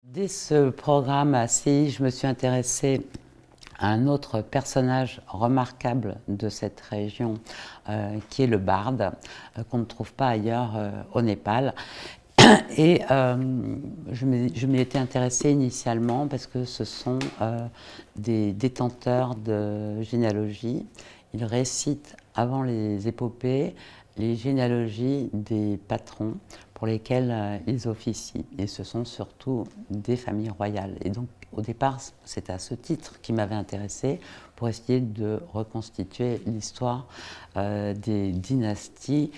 Dès ce programme ACI, je me suis intéressée à un autre personnage remarquable de cette région, qui est le barde, qu'on ne trouve pas ailleurs au Népal. Et je m'y étais intéressée initialement parce que ce sont des détenteurs de généalogie. Ils récitent avant les épopées les généalogies des patrons pour lesquels ils officient. Et ce sont surtout des familles royales. Et donc, au départ, c'est à ce titre qui m'avait intéressée pour essayer de reconstituer l'histoire des dynasties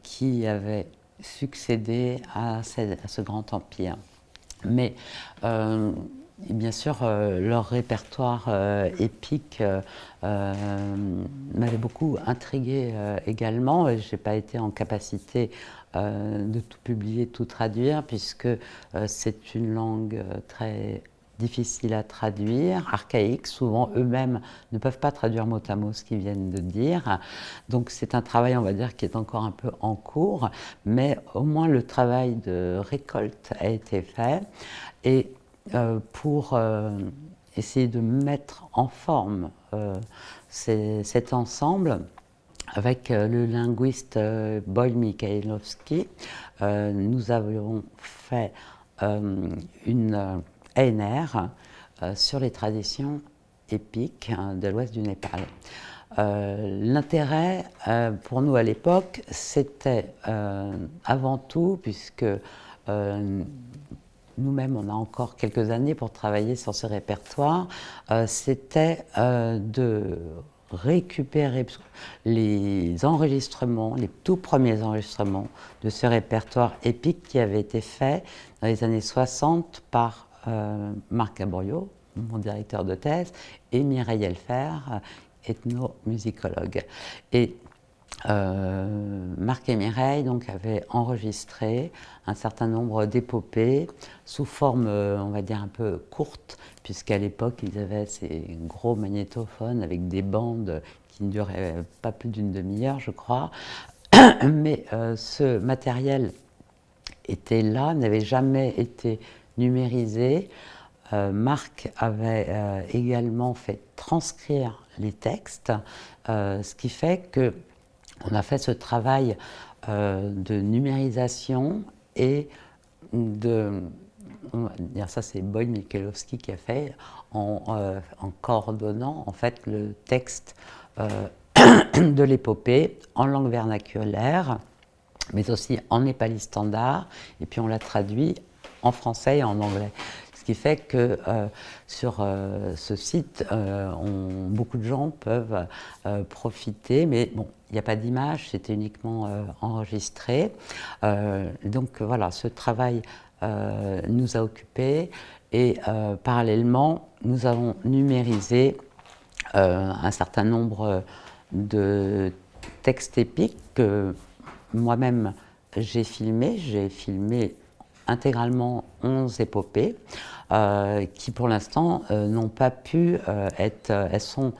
qui avaient succédé à ce grand empire. Mais bien sûr, leur répertoire épique m'avait beaucoup intriguée également. Je n'ai pas été en capacité de tout publier, tout traduire, puisque c'est une langue très difficile à traduire, archaïque. Souvent, eux-mêmes ne peuvent pas traduire mot à mot ce qu'ils viennent de dire. Donc, c'est un travail, on va dire, qui est encore un peu en cours, mais au moins le travail de récolte a été fait. Et pour essayer de mettre en forme cet ensemble, avec le linguiste Boyle Mikhaïlovski, nous avons fait une ANR sur les traditions épiques de l'ouest du Népal. L'intérêt pour nous à l'époque, c'était avant tout, puisque nous-mêmes, on a encore quelques années pour travailler sur ce répertoire, c'était de récupérer les enregistrements, les tout premiers enregistrements de ce répertoire épique qui avait été fait dans les années 60 par Marc Gaborio, mon directeur de thèse, et Mireille Elfer, ethnomusicologue. Et Marc et Mireille donc, avaient enregistré un certain nombre d'épopées sous forme, on va dire, un peu courte, puisqu'à l'époque, ils avaient ces gros magnétophones avec des bandes qui ne duraient pas plus d'une demi-heure, je crois. Mais ce matériel était là, n'avait jamais été numérisé. Marc avait également fait transcrire les textes, ce qui fait que on a fait ce travail de numérisation et de, on va dire ça c'est Boyle Mikhaïlovski qui a fait, en coordonnant en fait le texte de l'épopée en langue vernaculaire, mais aussi en népali standard, et puis on l'a traduit en français et en anglais. Ce qui fait que sur ce site, beaucoup de gens peuvent profiter, mais bon, il n'y a pas d'image, c'était uniquement enregistré. Donc voilà, ce travail nous a occupés et parallèlement, nous avons numérisé un certain nombre de textes épiques que moi-même j'ai filmé intégralement 11 épopées qui pour l'instant n'ont pas pu être, elles sont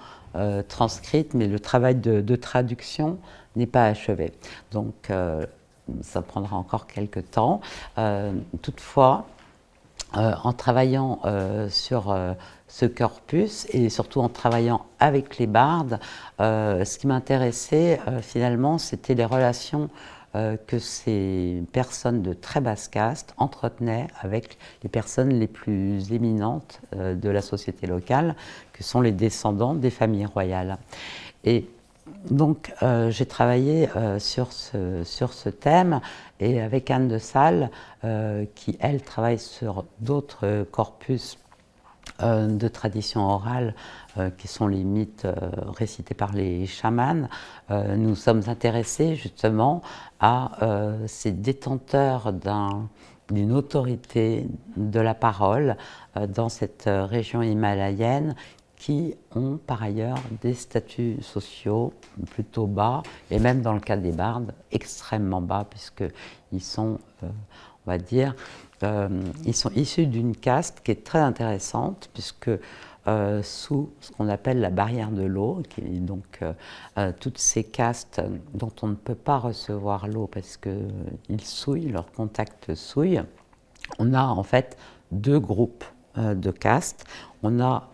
transcrites, mais le travail de traduction n'est pas achevé. Donc ça prendra encore quelques temps. Toutefois, en travaillant sur ce corpus et surtout en travaillant avec les bardes, ce qui m'intéressait finalement, c'était les relations que ces personnes de très basse caste entretenaient avec les personnes les plus éminentes de la société locale, que sont les descendants des familles royales. Et donc j'ai travaillé sur ce thème et avec Anne de Salles, qui elle travaille sur d'autres corpus de tradition orale qui sont les mythes récités par les chamans, nous sommes intéressés justement à ces détenteurs d'une autorité de la parole dans cette région himalayenne qui ont par ailleurs des statuts sociaux plutôt bas, et même dans le cas des bardes, extrêmement bas, puisqu'ils sont, on va dire, ils sont issus d'une caste qui est très intéressante, puisque sous ce qu'on appelle la barrière de l'eau, qui est donc toutes ces castes dont on ne peut pas recevoir l'eau parce qu'ils souillent, leur contact souille, on a en fait deux groupes de castes. On a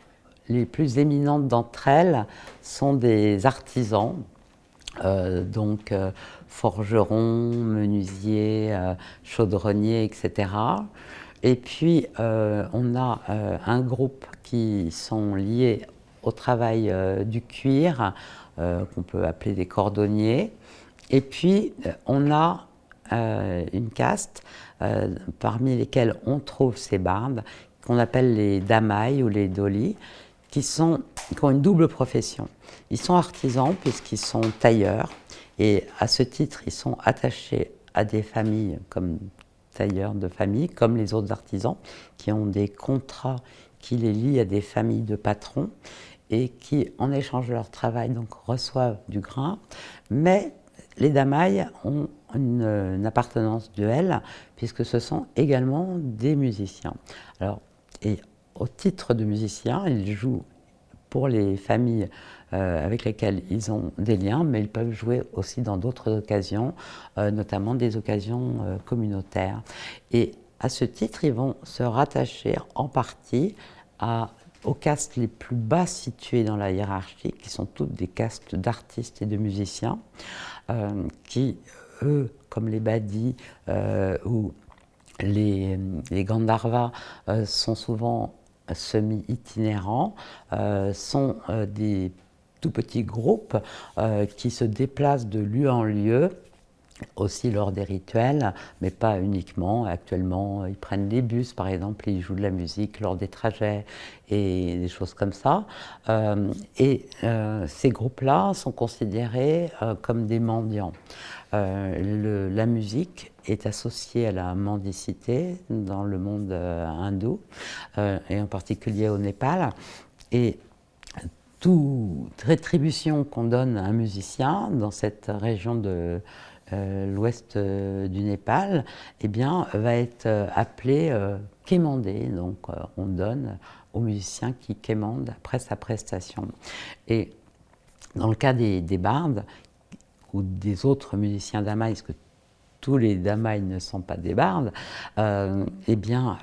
les plus éminentes d'entre elles sont des artisans, donc forgerons, menuisiers, chaudronniers, etc. Et puis on a un groupe qui sont liés au travail du cuir, qu'on peut appeler des cordonniers. Et puis on a une caste parmi lesquelles on trouve ces bardes, qu'on appelle les damaïs ou les dolis, qui ont une double profession. Ils sont artisans puisqu'ils sont tailleurs, et à ce titre, ils sont attachés à des familles comme tailleurs de famille, comme les autres artisans, qui ont des contrats qui les lient à des familles de patrons et qui, en échange de leur travail, donc, reçoivent du grain. Mais les damaïs ont une appartenance duelle, puisque ce sont également des musiciens. Alors, et au titre de musiciens, ils jouent pour les familles avec lesquelles ils ont des liens, mais ils peuvent jouer aussi dans d'autres occasions, notamment des occasions communautaires. Et à ce titre, ils vont se rattacher en partie aux castes les plus bas situées dans la hiérarchie, qui sont toutes des castes d'artistes et de musiciens, qui, eux, comme les badis ou les Gandharvas, sont souvent semi-itinérants, sont des tout petits groupes qui se déplacent de lieu en lieu, aussi lors des rituels, mais pas uniquement. Actuellement, ils prennent des bus, par exemple, ils jouent de la musique lors des trajets et des choses comme ça. Ces groupes-là sont considérés comme des mendiants. La musique est associée à la mendicité dans le monde hindou, et en particulier au Népal. Et toute rétribution qu'on donne à un musicien dans cette région de l'ouest du Népal, eh bien, va être appelée quémandée. Donc, on donne au musicien qui quémande après sa prestation. Et dans le cas des bardes ou des autres musiciens damaïs, parce que tous les damaïs ne sont pas des bardes, eh bien,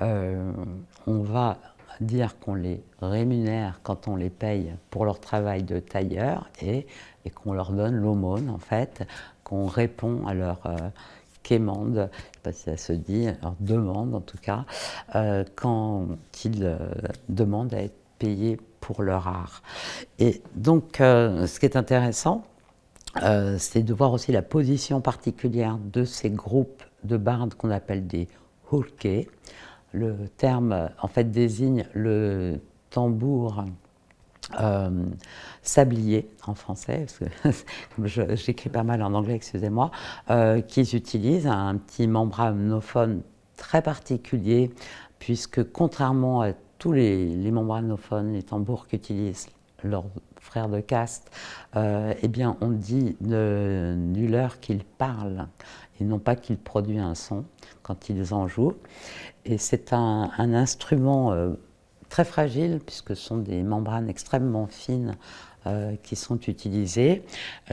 on va dire qu'on les rémunère quand on les paye pour leur travail de tailleur et qu'on leur donne l'aumône, en fait, qu'on répond à leur quémande, je ne sais pas si ça se dit, leur demande en tout cas, quand ils demandent à être payés pour leur art. Et donc, ce qui est intéressant, c'est de voir aussi la position particulière de ces groupes de bardes qu'on appelle des hurkés. Le terme, en fait, désigne le tambour sablier en français, parce que j'écris pas mal en anglais, excusez-moi, qu'ils utilisent un petit membranophone très particulier, puisque contrairement à tous les membranophones, les tambours qu'utilisent leurs frères de caste, eh bien, on dit du leur qu'ils parlent et non pas qu'ils produisent un son quand ils en jouent. Et c'est un instrument très fragile, puisque ce sont des membranes extrêmement fines qui sont utilisées,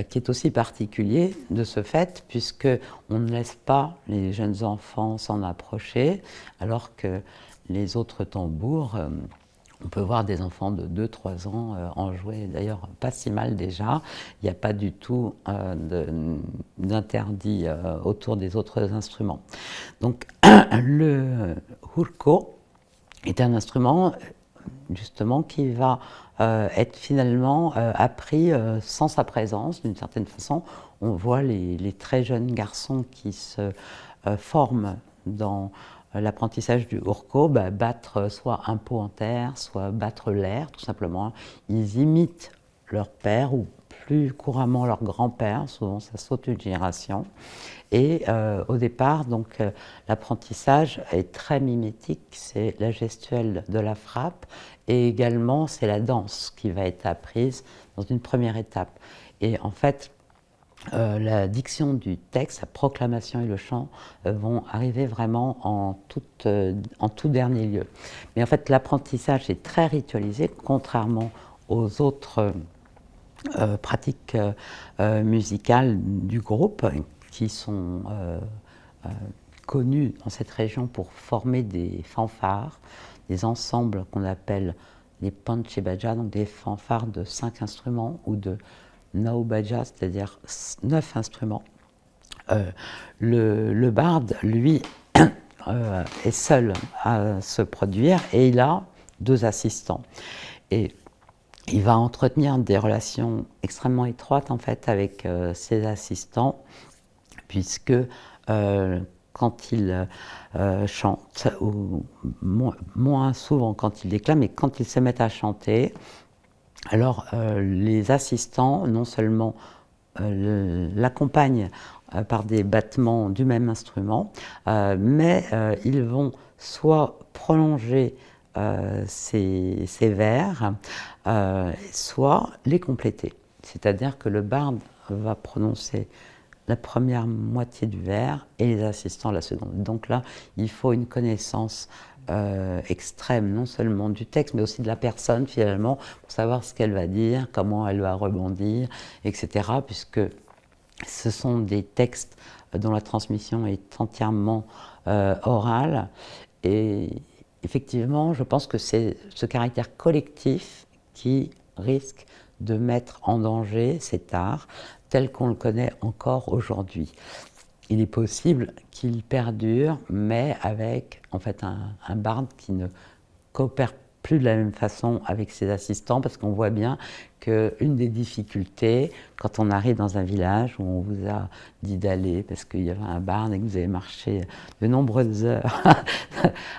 qui est aussi particulier de ce fait, puisqu'on ne laisse pas les jeunes enfants s'en approcher, alors que les autres tambours, on peut voir des enfants de 2-3 ans en jouer, d'ailleurs pas si mal déjà. Il n'y a pas du tout d'interdit autour des autres instruments. Donc le hurko est un instrument justement qui va être finalement appris sans sa présence d'une certaine façon. On voit les très jeunes garçons qui se forment dans l'apprentissage du hurko, battre soit un pot en terre, soit battre l'air, tout simplement. Ils imitent leur père, ou plus couramment leur grand-père, souvent ça saute une génération. Et au départ, donc l'apprentissage est très mimétique, c'est la gestuelle de la frappe et également c'est la danse qui va être apprise dans une première étape. Et en fait, la diction du texte, la proclamation et le chant vont arriver vraiment en tout dernier lieu. Mais en fait, l'apprentissage est très ritualisé, contrairement aux autres pratiques musicales du groupe, qui sont connues dans cette région pour former des fanfares, des ensembles qu'on appelle les panchebaja, donc des fanfares de 5 instruments ou de Naubaja, c'est-à-dire 9 instruments. Le barde, lui, est seul à se produire et il a 2 assistants. Et il va entretenir des relations extrêmement étroites en fait avec ses assistants, puisque quand il chante, ou moins souvent quand il déclame, mais quand ils se mettent à chanter, alors les assistants non seulement l'accompagnent par des battements du même instrument, mais ils vont soit prolonger ces vers, soit les compléter. C'est-à-dire que le barde va prononcer la première moitié du vers et les assistants la seconde. Donc là, il faut une connaissance extrême, non seulement du texte, mais aussi de la personne finalement, pour savoir ce qu'elle va dire, comment elle va rebondir, etc. Puisque ce sont des textes dont la transmission est entièrement orale. Et effectivement, je pense que c'est ce caractère collectif qui risque de mettre en danger cet art tel qu'on le connaît encore aujourd'hui. Il est possible qu'il perdure, mais avec en fait un barde qui ne coopère plus de la même façon avec ses assistants, parce qu'on voit bien qu'une des difficultés, quand on arrive dans un village où on vous a dit d'aller parce qu'il y avait un barde et que vous avez marché de nombreuses heures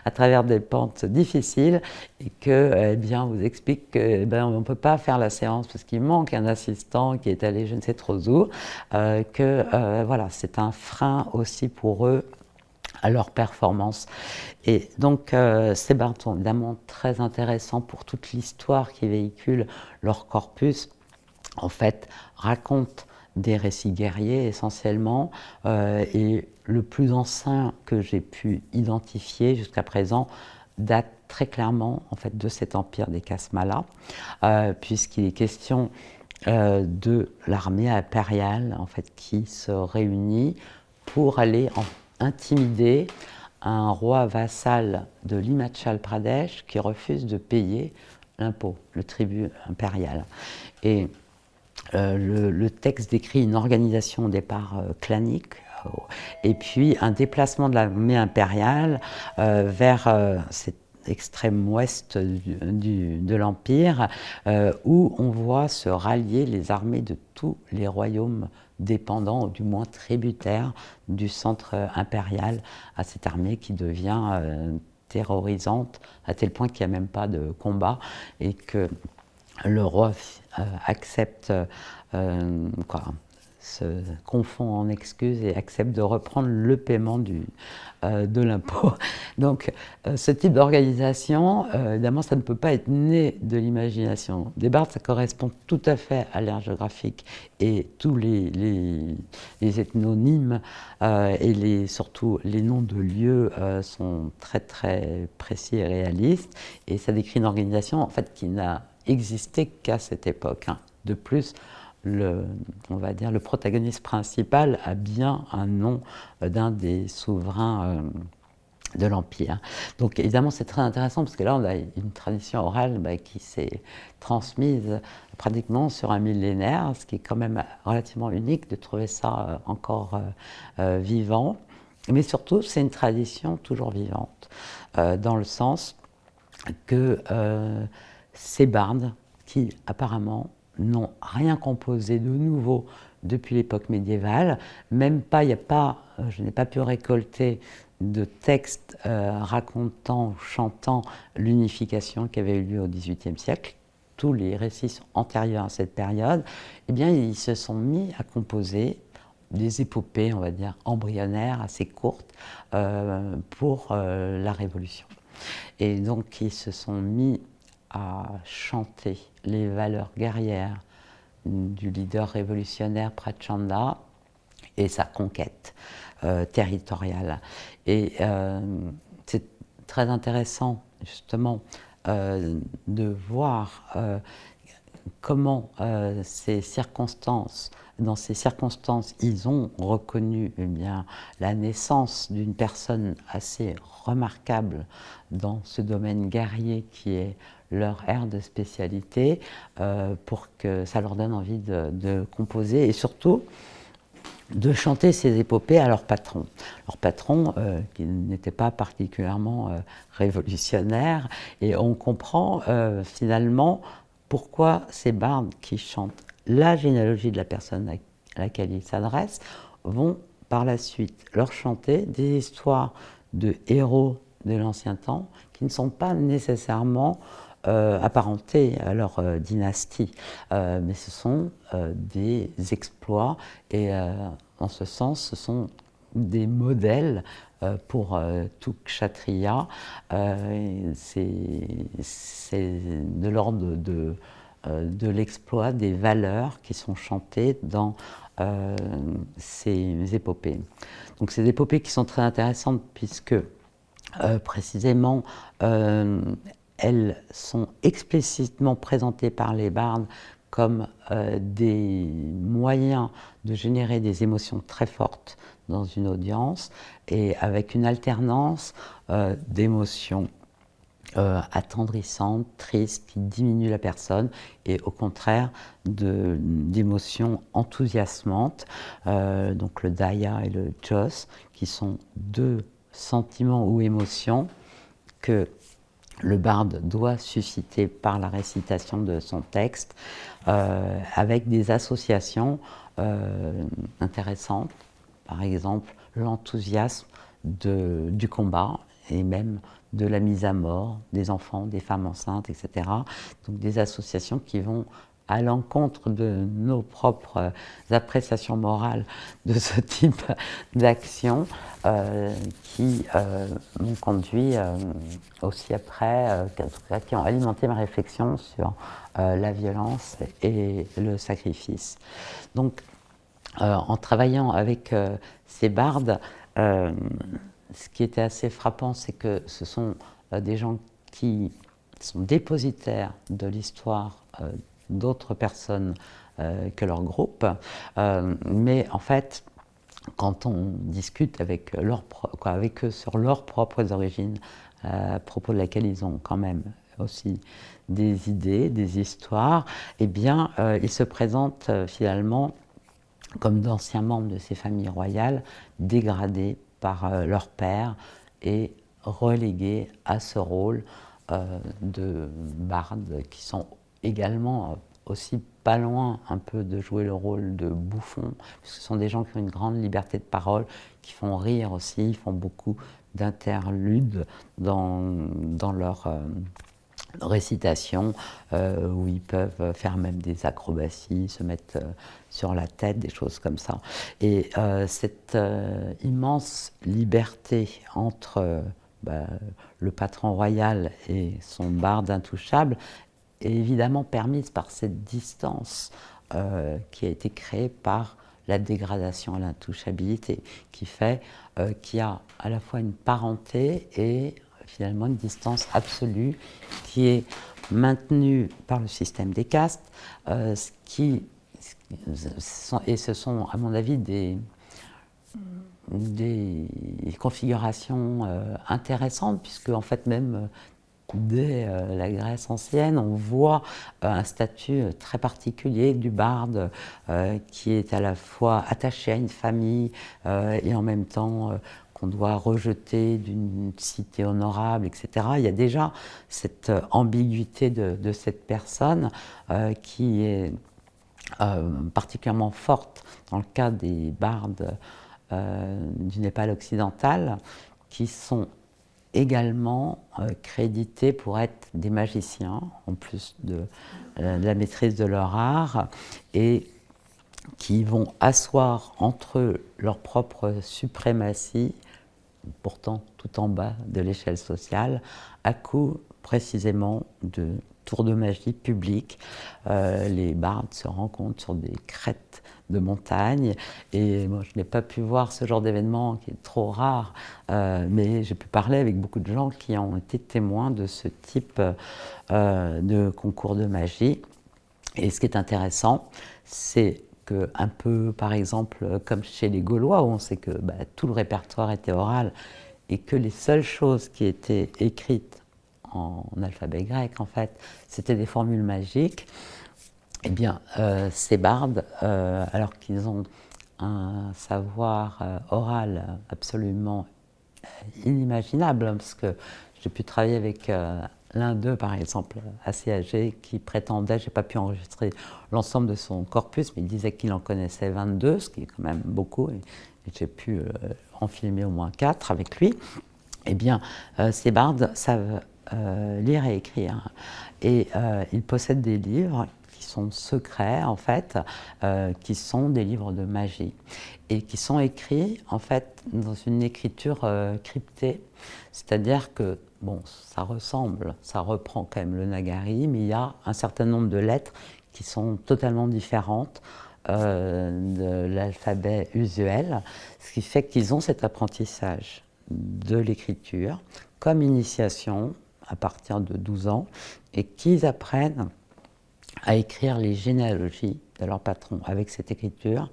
à travers des pentes difficiles, et que, eh bien, on vous explique que on ne peut pas faire la séance parce qu'il manque un assistant qui est allé je ne sais trop où, voilà, c'est un frein aussi pour eux à leur performance. Et donc ces bardes sont évidemment très intéressants pour toute l'histoire qui véhicule leur corpus. En fait, racontent des récits guerriers essentiellement, et le plus ancien que j'ai pu identifier jusqu'à présent date très clairement en fait de cet empire des Kasmala, puisqu'il est question de l'armée impériale en fait qui se réunit pour aller intimider un roi vassal de l'Himachal Pradesh qui refuse de payer l'impôt, le tribut impérial. Et le texte décrit une organisation au départ clanique, et puis un déplacement de l'armée impériale vers cette extrême ouest de l'Empire, où on voit se rallier les armées de tous les royaumes dépendants, ou du moins tributaires, du centre impérial, à cette armée qui devient terrorisante, à tel point qu'il n'y a même pas de combat, et que le roi accepte, se confond en excuses et accepte de reprendre le paiement de l'impôt. Donc ce type d'organisation, évidemment, ça ne peut pas être né de l'imagination. Des bardes, ça correspond tout à fait à l'ère géographique, et tous les ethnonymes et surtout les noms de lieux sont très très précis et réalistes, et ça décrit une organisation en fait qui n'a existé qu'à cette époque. De plus, on va dire, le protagoniste principal a bien un nom d'un des souverains de l'Empire. Donc évidemment c'est très intéressant parce que là on a une tradition orale qui s'est transmise pratiquement sur un millénaire, ce qui est quand même relativement unique de trouver ça encore vivant. Mais surtout c'est une tradition toujours vivante, dans le sens que ces bardes qui apparemment n'ont rien composé de nouveau depuis l'époque médiévale, même pas, je n'ai pas pu récolter de textes racontant, chantant l'unification qui avait eu lieu au XVIIIe siècle. tous les récits antérieurs à cette période, eh bien, ils se sont mis à composer des épopées, on va dire, embryonnaires, assez courtes, pour la Révolution. Et donc, ils se sont mis à chanter les valeurs guerrières du leader révolutionnaire Prachanda et sa conquête territoriale. Et c'est très intéressant, justement, de voir comment dans ces circonstances, ils ont reconnu eh bien, la naissance d'une personne assez remarquable dans ce domaine guerrier qui est leur aire de spécialité, pour que ça leur donne envie de composer et surtout de chanter ces épopées à leur patron. Leur patron, qui n'était pas particulièrement révolutionnaire, et on comprend finalement pourquoi ces bardes qui chantent la généalogie de la personne à laquelle ils s'adressent vont par la suite leur chanter des histoires de héros de l'ancien temps qui ne sont pas nécessairement apparentés à leur dynastie, mais ce sont des exploits et en ce sens ce sont des modèles pour tout kshatriya. C'est de l'ordre de l'exploit des valeurs qui sont chantées dans ces épopées. Donc ces épopées qui sont très intéressantes puisque précisément elles sont explicitement présentées par les bardes comme des moyens de générer des émotions très fortes dans une audience et avec une alternance d'émotions attendrissantes, tristes, qui diminuent la personne et au contraire d'émotions enthousiasmantes, donc le daya et le jos, qui sont deux sentiments ou émotions que le barde doit susciter par la récitation de son texte, avec des associations intéressantes, par exemple l'enthousiasme du combat et même de la mise à mort des enfants, des femmes enceintes, etc. Donc des associations qui vont à l'encontre de nos propres appréciations morales de ce type d'action, qui m'ont conduit aussi après, qui ont alimenté ma réflexion sur la violence et le sacrifice. Donc, en travaillant avec ces bardes, ce qui était assez frappant, c'est que ce sont des gens qui sont dépositaires de l'histoire d'autres personnes que leur groupe, mais en fait, quand on discute avec eux sur leurs propres origines, à propos de laquelle ils ont quand même aussi des idées, des histoires, eh bien, ils se présentent finalement comme d'anciens membres de ces familles royales, dégradés par leur père et relégués à ce rôle de bardes qui sont également aussi pas loin un peu de jouer le rôle de bouffons, parce que ce sont des gens qui ont une grande liberté de parole, qui font rire aussi, ils font beaucoup d'interludes dans leur récitation, où ils peuvent faire même des acrobaties, se mettre sur la tête, des choses comme ça. Et cette immense liberté entre le patron royal et son barde intouchable est évidemment permise par cette distance qui a été créée par la dégradation à l'intouchabilité, qui fait qu'il y a à la fois une parenté et finalement une distance absolue qui est maintenue par le système des castes, et ce sont à mon avis des configurations intéressantes, puisque en fait même dès la Grèce ancienne, on voit un statut très particulier du barde qui est à la fois attaché à une famille et en même temps qu'on doit rejeter d'une cité honorable, etc. Il y a déjà cette ambiguïté de cette personne qui est particulièrement forte dans le cas des bardes du Népal occidental, qui sont également crédités pour être des magiciens, en plus de la maîtrise de leur art, et qui vont asseoir entre eux leur propre suprématie, pourtant tout en bas de l'échelle sociale, à coup précisément de tours de magie publics. Les bardes se rencontrent sur des crêtes de montagne, et moi je n'ai pas pu voir ce genre d'événement qui est trop rare, mais j'ai pu parler avec beaucoup de gens qui ont été témoins de ce type de concours de magie. Et ce qui est intéressant, c'est que, un peu par exemple comme chez les Gaulois, où on sait que tout le répertoire était oral et que les seules choses qui étaient écrites en alphabet grec, en fait, c'était des formules magiques. Eh bien, ces bardes, alors qu'ils ont un savoir oral absolument inimaginable, hein, parce que j'ai pu travailler avec l'un d'eux, par exemple, assez âgé, qui prétendait, j'ai pas pu enregistrer l'ensemble de son corpus, mais il disait qu'il en connaissait 22, ce qui est quand même beaucoup, et j'ai pu en filmer au moins 4 avec lui. Eh bien, ces bardes savent lire et écrire, et ils possèdent des livres qui sont secrets, en fait, qui sont des livres de magie, et qui sont écrits, en fait, dans une écriture cryptée, c'est-à-dire que, bon, ça ressemble, ça reprend quand même le Nagari, mais il y a un certain nombre de lettres qui sont totalement différentes de l'alphabet usuel, ce qui fait qu'ils ont cet apprentissage de l'écriture comme initiation à partir de 12 ans, et qu'ils apprennent à écrire les généalogies de leur patron avec cette écriture,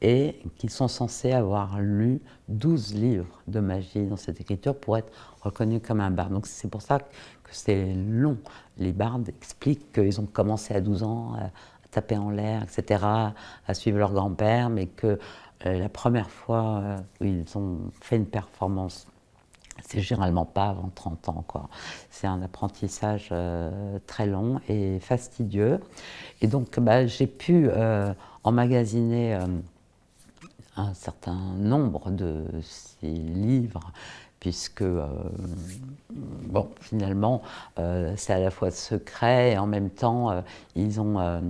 et qu'ils sont censés avoir lu 12 livres de magie dans cette écriture pour être reconnus comme un barde. Donc c'est pour ça que c'est long. Les bardes expliquent qu'ils ont commencé à 12 ans à taper en l'air, etc., à suivre leur grand-père, mais que la première fois où ils ont fait une performance, c'est généralement pas avant 30 ans, quoi. C'est un apprentissage très long et fastidieux. Et donc, j'ai pu emmagasiner un certain nombre de ces livres, puisque, bon, finalement, c'est à la fois secret et en même temps, ils ont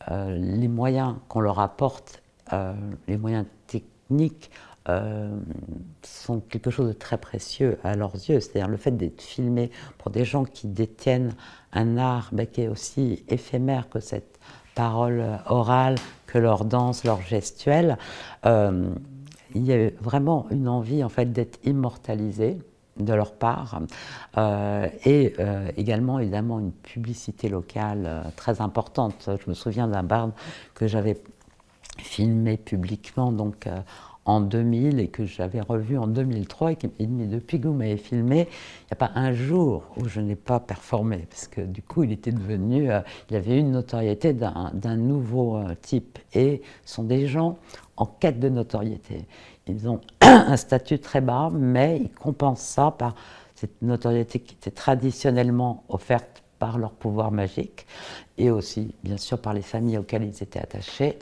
les moyens qu'on leur apporte, les moyens techniques, sont quelque chose de très précieux à leurs yeux. C'est-à-dire le fait d'être filmé pour des gens qui détiennent un art qui est aussi éphémère que cette parole orale, que leur danse, leur gestuelle. Il y a vraiment une envie, en fait, d'être immortalisé de leur part, et également évidemment une publicité locale très importante. Je me souviens d'un barde que j'avais filmé publiquement donc en 2000 et que j'avais revu en 2003, et qui m'a dit: mais depuis que vous m'avez filmé, il n'y a pas un jour où je n'ai pas performé, parce que du coup il était devenu, il avait une notoriété d'un nouveau type, et ce sont des gens en quête de notoriété. Ils ont un statut très bas, mais ils compensent ça par cette notoriété qui était traditionnellement offerte par leur pouvoir magique, et aussi bien sûr par les familles auxquelles ils étaient attachés,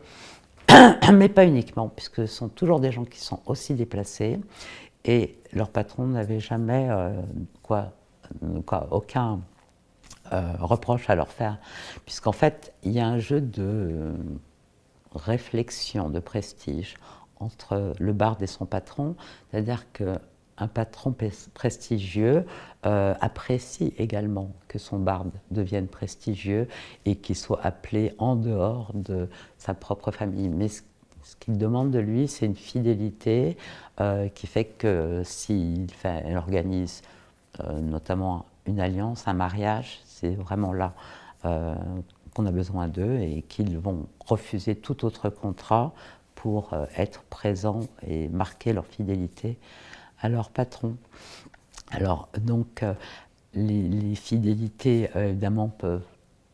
mais pas uniquement, puisque ce sont toujours des gens qui sont aussi déplacés, et leur patron n'avait jamais aucun reproche à leur faire, puisqu'en fait il y a un jeu de réflexion, de prestige entre le barde et son patron, c'est-à-dire qu'un patron prestigieux apprécie également que son barde devienne prestigieux et qu'il soit appelé en dehors de sa propre famille. Mais ce qu'il demande de lui, c'est une fidélité qui fait que s'il organise notamment une alliance, un mariage, c'est vraiment là qu'on a besoin d'eux, et qu'ils vont refuser tout autre contrat pour être présents et marquer leur fidélité à leur patron. Alors donc les fidélités évidemment peuvent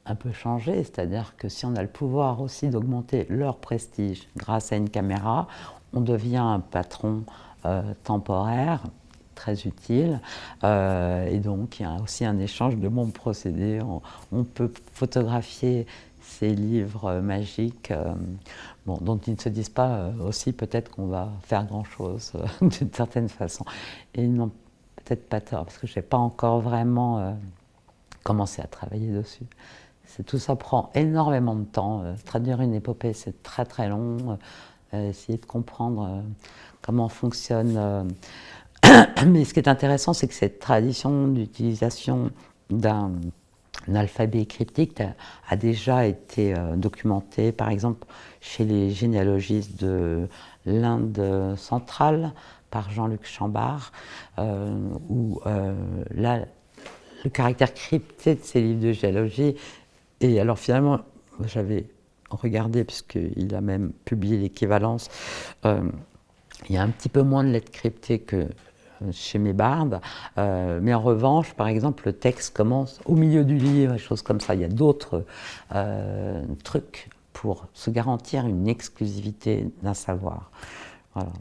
un peu changer, c'est-à-dire que si on a le pouvoir aussi d'augmenter leur prestige grâce à une caméra, on devient un patron temporaire très utile, et donc il y a aussi un échange de bons procédés. On peut photographier ces livres magiques, dont ils ne se disent pas aussi peut-être qu'on va faire grand-chose d'une certaine façon. Et ils n'ont peut-être pas tort, parce que je n'ai pas encore vraiment commencé à travailler dessus. Tout ça prend énormément de temps. Traduire une épopée, c'est très très long. Essayer de comprendre comment fonctionne. Mais ce qui est intéressant, c'est que cette tradition d'utilisation d'un alphabet cryptique a déjà été documentée, par exemple, chez les généalogistes de l'Inde centrale, par Jean-Luc Chambard, où là, le caractère crypté de ces livres de généalogie. Et alors finalement, j'avais regardé, puisqu'il a même publié l'équivalence, il y a un petit peu moins de lettres cryptées que chez Mébarde, mais en revanche, par exemple, le texte commence au milieu du livre, des choses comme ça. Il y a d'autres trucs pour se garantir une exclusivité d'un savoir. Voilà.